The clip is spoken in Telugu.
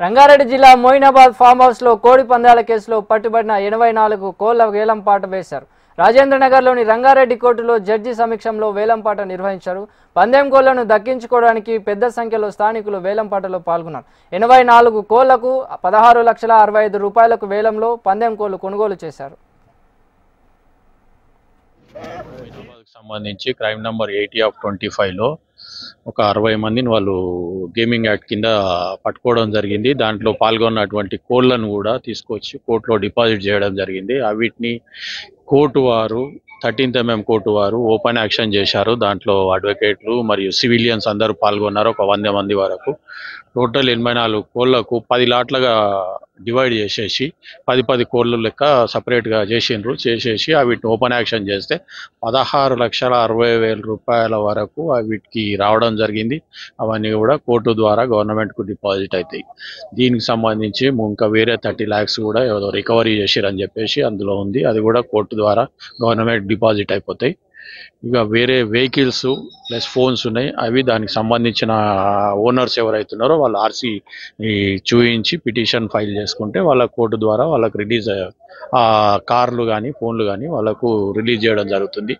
రంగారెడ్డి జిల్లా మోయినాబాద్ ఫామ్ హౌస్ లో కోడి పందాల కేసులో పట్టుబడిన 84 కోళ్ల వేలంపాట వేశారు. రాజేంద్రనగర్లోని రంగారెడ్డి కోర్టులో జడ్జి సమక్షంలో వేలంపాట నిర్వహించారు. పందెం కోళ్లను దక్కించుకోవడానికి పెద్ద సంఖ్యలో స్థానికులు వేలంపాటలో పాల్గొన్నారు. 84 కోళ్లకు 16,65,000 రూపాయలకు వేలంలో పందెం కోళ్లు కొనుగోలు చేశారు. సంబంధించి క్రైమ్ నంబర్ 80/25 లో ఒక 60 మందిని వాళ్ళు గేమింగ్ యాక్ట్ కింద పట్టుకోవడం జరిగింది. దాంట్లో పాల్గొన్నటువంటి కోళ్లను కూడా తీసుకొచ్చి కోర్టులో డిపాజిట్ చేయడం జరిగింది. వీటిని కోర్టు వారు 13th mm కోర్టు వారు ఓపెన్ యాక్షన్ చేశారు. దాంట్లో అడ్వకేట్లు మరియు సివిలియన్స్ అందరూ పాల్గొన్నారు. ఒక 100 మంది వరకు. టోటల్ 84 కోళ్లకు 10 లాట్లుగా డివైడ్ చేసేసి 10 కోళ్ళు లెక్క సపరేట్గా చేసేసి వీటిని ఓపెన్ యాక్షన్ చేస్తే 16,60,000 రూపాయల వరకు వీటికి రావడం జరిగింది. అవన్నీ కూడా కోర్టు ద్వారా గవర్నమెంట్కు డిపాజిట్ అవుతాయి. దీనికి సంబంధించి ఇంకా వేరే 30 lakhs కూడా ఏదో రికవరీ చేసిరని చెప్పేసి అందులో ఉంది. అది కూడా కోర్టు ద్వారా గవర్నమెంట్ డిపాజిట్ అయిపోతాయి. ఇక వేరే వెహికల్స్ ప్లస్ ఫోన్స్ ఉన్నాయి. అవి దానికి సంబంధించిన ఓనర్స్ ఎవరైతున్నారో వాళ్ళు ఆర్సీ చూయించి పిటిషన్ ఫైల్ చేసుకుంటే వాళ్ళ కోర్టు ద్వారా వాళ్ళకు రిలీజ్ కార్లు కానీ ఫోన్లు కానీ వాళ్ళకు రిలీజ్ చేయడం జరుగుతుంది.